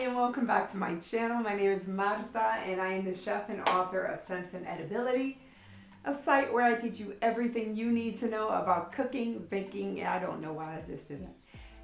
and welcome back to my channel. My name is Marta and I am the chef and author of Sense and Edibility, a site where I teach you everything you need to know about cooking, baking, I don't know why I just did that.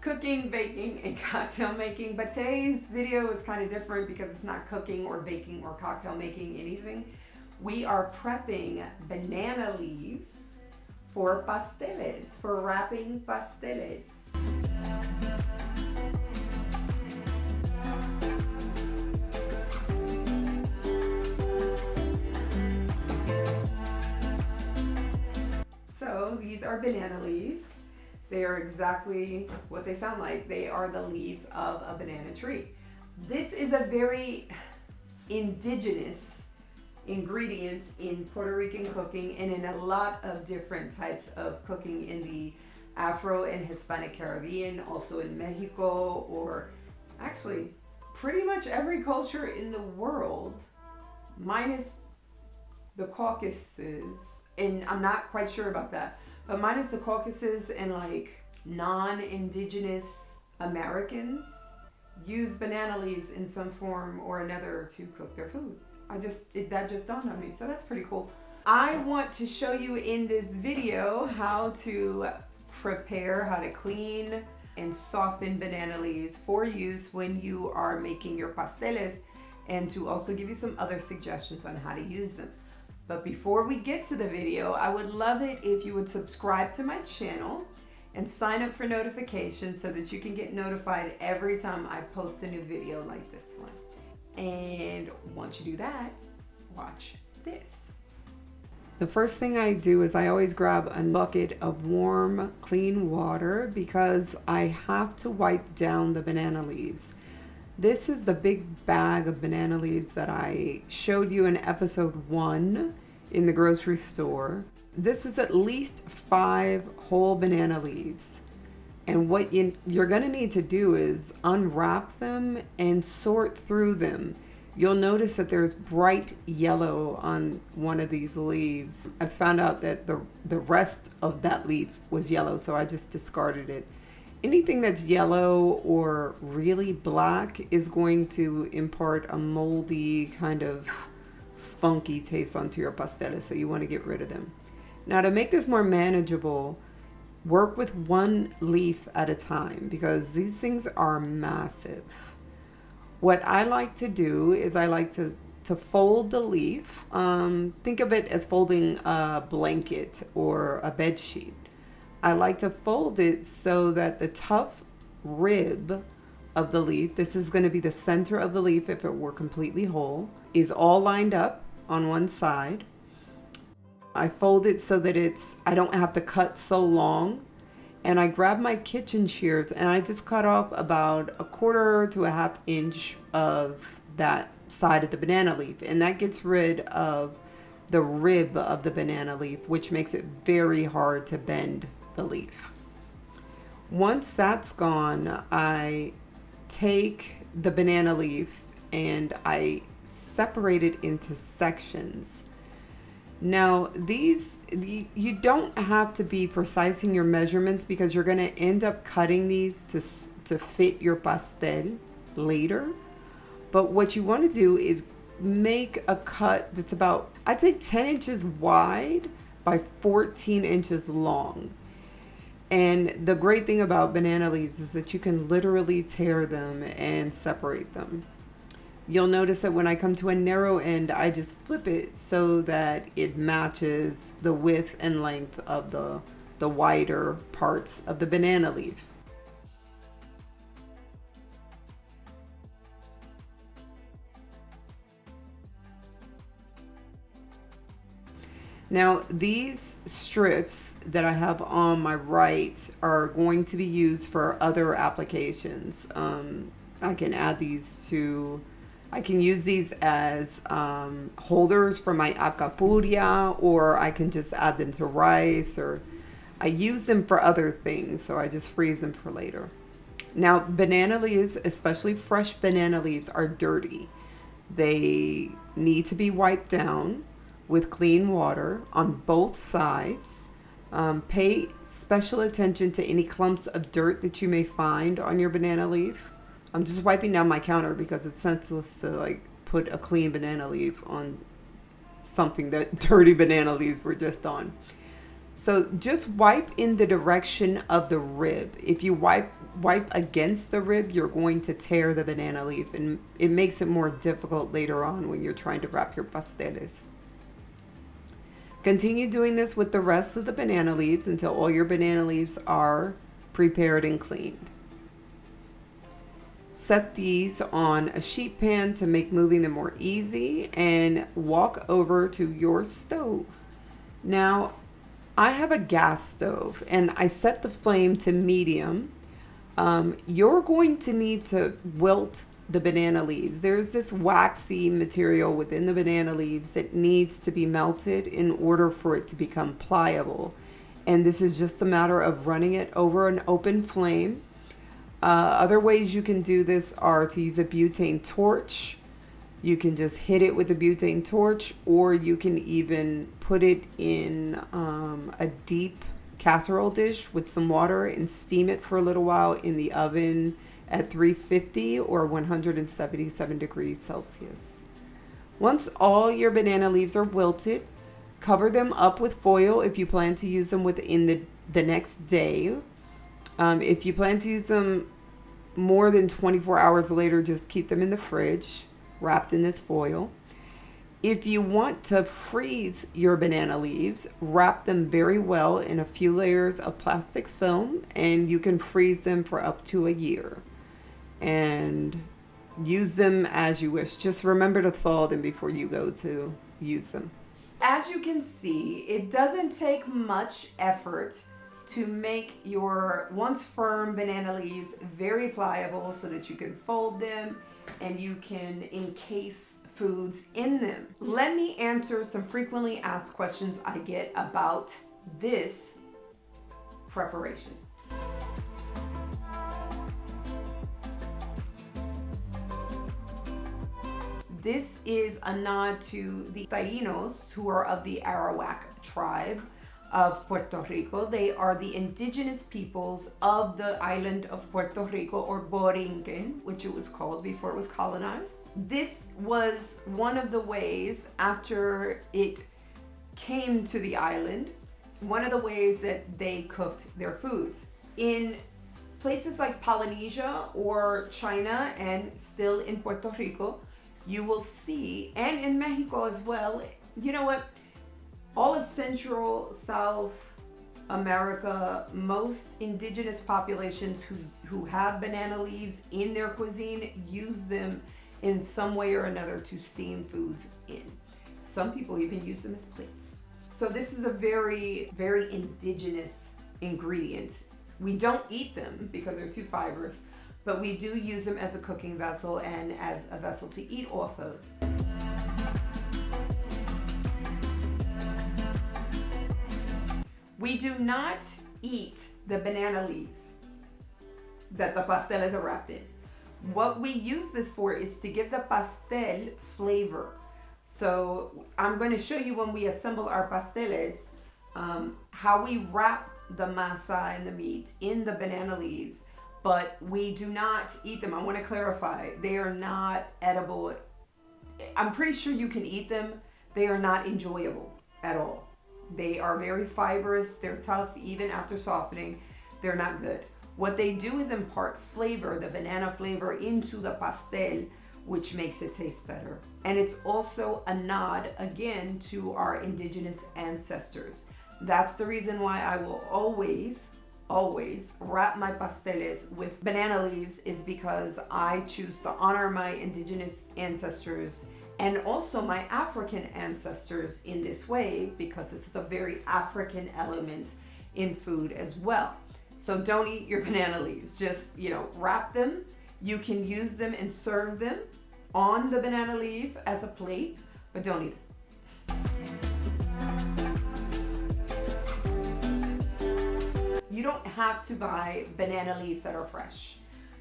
Cooking, baking, and cocktail making. But today's video is kind of different because it's not cooking or baking or cocktail making anything. We are prepping banana leaves for pasteles, for wrapping pasteles. So these are banana leaves. They are exactly what they sound like. They are the leaves of a banana tree. This is a very indigenous ingredient in Puerto Rican cooking and in a lot of different types of cooking in the Afro and Hispanic Caribbean, also in Mexico, or actually pretty much every culture in the world, minus the Caucasus, and I'm not quite sure about that, but minus the Caucasus and like non-indigenous Americans use banana leaves in some form or another to cook their food. That just dawned on me, so that's pretty cool. I want to show you in this video how to prepare, how to clean and soften banana leaves for use when you are making your pasteles, and to also give you some other suggestions on how to use them. But before we get to the video, I would love it if you would subscribe to my channel and sign up for notifications so that you can get notified every time I post a new video like this one. And once you do that, watch this. The first thing I do is I always grab a bucket of warm, clean water because I have to wipe down the banana leaves. This is the big bag of banana leaves that I showed you in episode 1 in the grocery store. This is at least 5 whole banana leaves. And what you're gonna need to do is unwrap them and sort through them. You'll notice that there's bright yellow on one of these leaves. I found out that the rest of that leaf was yellow, so I just discarded it. Anything that's yellow or really black is going to impart a moldy kind of funky taste onto your pasteles, so you want to get rid of them. Now, to make this more manageable, work with one leaf at a time because these things are massive. What I like to do is I like to fold the leaf. Think of it as folding a blanket or a bed sheet. I like to fold it so that the tough rib of the leaf, this is going to be the center of the leaf if it were completely whole, is all lined up on one side. I fold it so that I don't have to cut so long. And I grab my kitchen shears and I just cut off about 1/4 to 1/2 inch of that side of the banana leaf. And that gets rid of the rib of the banana leaf, which makes it very hard to bend the leaf. Once that's gone, I take the banana leaf and I separate it into sections. Now, you don't have to be precise in your measurements because you're going to end up cutting these to fit your pastel later. But what you want to do is make a cut that's about, I'd say 10 inches wide by 14 inches long. And the great thing about banana leaves is that you can literally tear them and separate them. You'll notice that when I come to a narrow end, I just flip it so that it matches the width and length of the wider parts of the banana leaf. Now, these strips that I have on my right are going to be used for other applications. I can add these to, I can use these as holders for my alcapurria, or I can just add them to rice, or I use them for other things, so I just freeze them for later. Now, banana leaves, especially fresh banana leaves, are dirty. They need to be wiped down with clean water on both sides. Pay special attention to any clumps of dirt that you may find on your banana leaf. I'm just wiping down my counter because it's senseless to like put a clean banana leaf on something that dirty banana leaves were just on. So just wipe in the direction of the rib. If you wipe against the rib, you're going to tear the banana leaf, and it makes it more difficult later on when you're trying to wrap your pasteles. Continue doing this with the rest of the banana leaves until all your banana leaves are prepared and cleaned. Set these on a sheet pan to make moving them more easy, and walk over to your stove. Now, I have a gas stove and I set the flame to medium. You're going to need to wilt the banana leaves. There's this waxy material within the banana leaves that needs to be melted in order for it to become pliable. And this is just a matter of running it over an open flame. Other ways you can do this are to use a butane torch. You can just hit it with a butane torch, or you can even put it in a deep casserole dish with some water and steam it for a little while in the oven at 350 or 177 degrees Celsius. Once all your banana leaves are wilted, cover them up with foil if you plan to use them within the next day. If you plan to use them more than 24 hours later, just keep them in the fridge, wrapped in this foil. If you want to freeze your banana leaves, wrap them very well in a few layers of plastic film, and you can freeze them for up to a year and use them as you wish. Just remember to thaw them before you go to use them. As you can see, it doesn't take much effort to make your once firm banana leaves very pliable so that you can fold them and you can encase foods in them. Let me answer some frequently asked questions I get about this preparation. This is a nod to the Taínos, who are of the Arawak tribe of Puerto Rico. They are the indigenous peoples of the island of Puerto Rico, or Borinquen, which it was called before it was colonized. This was one of the ways, after it came to the island, one of the ways that they cooked their foods. In places like Polynesia or China, and still in Puerto Rico, you will see, and in Mexico as well, you know what? All of Central, South America, most indigenous populations who have banana leaves in their cuisine use them in some way or another to steam foods in. Some people even use them as plates. So this is a very, very indigenous ingredient. We don't eat them because they're too fibrous, but we do use them as a cooking vessel and as a vessel to eat off of. We do not eat the banana leaves that the pasteles are wrapped in. What we use this for is to give the pastel flavor. So I'm going to show you when we assemble our pasteles, how we wrap the masa and the meat in the banana leaves, but we do not eat them. I want to clarify, they are not edible. I'm pretty sure you can eat them. They are not enjoyable at all. They are very fibrous, they're tough, even after softening, they're not good. What they do is impart flavor, the banana flavor, into the pastel, which makes it taste better. And it's also a nod, again, to our indigenous ancestors. That's the reason why I will always wrap my pasteles with banana leaves, is because I choose to honor my indigenous ancestors and also my African ancestors in this way, because this is a very African element in food as well. So don't eat your banana leaves, just, wrap them. You can use them and serve them on the banana leaf as a plate, but don't eat them. You don't have to buy banana leaves that are fresh.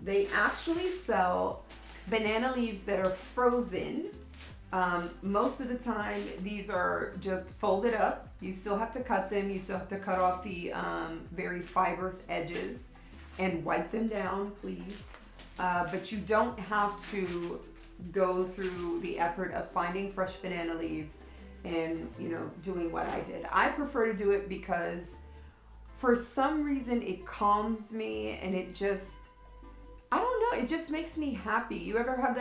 They actually sell banana leaves that are frozen. Most of the time, these are just folded up. You still have to cut them. You still have to cut off the very fibrous edges and wipe them down, please. but you don't have to go through the effort of finding fresh banana leaves and, you know, doing what I did. I prefer to do it because for some reason it calms me, and it just, I don't know, it just makes me happy. You ever have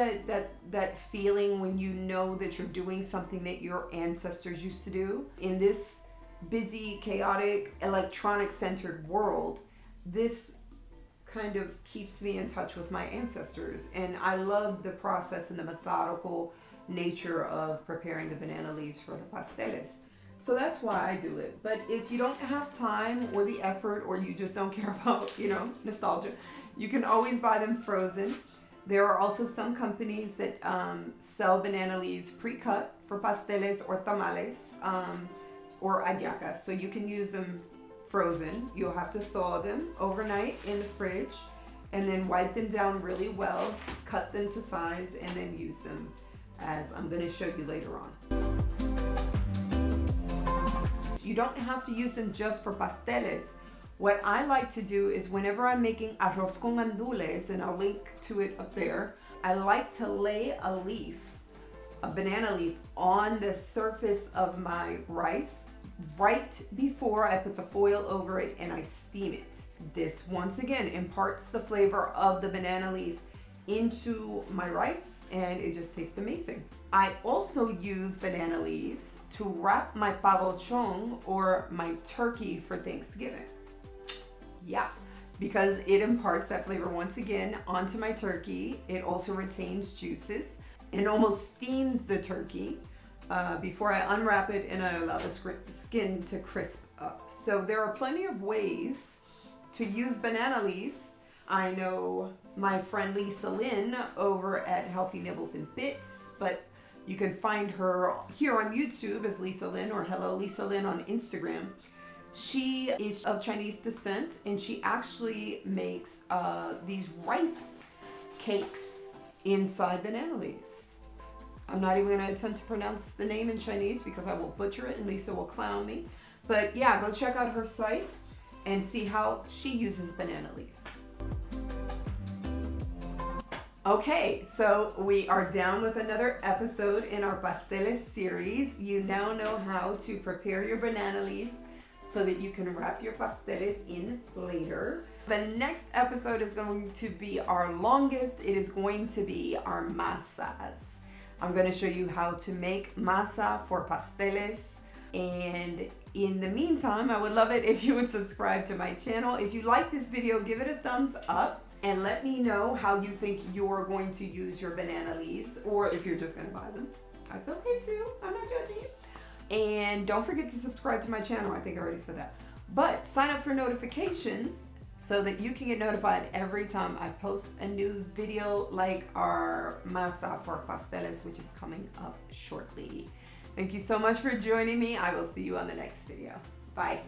that feeling when you know that you're doing something that your ancestors used to do? In this busy, chaotic, electronic-centered world, this kind of keeps me in touch with my ancestors. And I love the process and the methodical nature of preparing the banana leaves for the pasteles. So that's why I do it. But if you don't have time or the effort, or you just don't care about, you know, nostalgia, you can always buy them frozen. There are also some companies that sell banana leaves pre-cut for pasteles or tamales or hallacas. So you can use them frozen. You'll have to thaw them overnight in the fridge and then wipe them down really well, cut them to size, and then use them, as I'm going to show you later on. You don't have to use them just for pasteles. What I like to do is whenever I'm making arroz con gandules, and I'll link to it up there, I like to lay a leaf, a banana leaf, on the surface of my rice right before I put the foil over it and I steam it. This once again imparts the flavor of the banana leaf into my rice, and it just tastes amazing. I also use banana leaves to wrap my pavochon, or my turkey, for Thanksgiving. Yeah, because it imparts that flavor once again onto my turkey. It also retains juices and almost steams the turkey before I unwrap it, and I allow the skin to crisp up. So there are plenty of ways to use banana leaves. I know my friend Lisa Lynn over at Healthy Nibbles and Bits, but you can find her here on YouTube as Lisa Lynn, or Hello Lisa Lynn on Instagram. She is of Chinese descent, and she actually makes these rice cakes inside banana leaves. I'm not even going to attempt to pronounce the name in Chinese because I will butcher it and Lisa will clown me. But yeah, go check out her site and see how she uses banana leaves. Okay, so we are down with another episode in our Pasteles series. You now know how to prepare your banana leaves so that you can wrap your pasteles in later. The next episode is going to be our longest. It is going to be our masas. I'm going to show you how to make masa for pasteles. And in the meantime, I would love it if you would subscribe to my channel. If you like this video, give it a thumbs up and let me know how you think you're going to use your banana leaves, or if you're just going to buy them. That's okay too. I'm not judging you. And don't forget to subscribe to my channel. I think I already said that. But sign up for notifications so that you can get notified every time I post a new video, like our masa for pasteles, which is coming up shortly. Thank you so much for joining me. I will see you on the next video. Bye.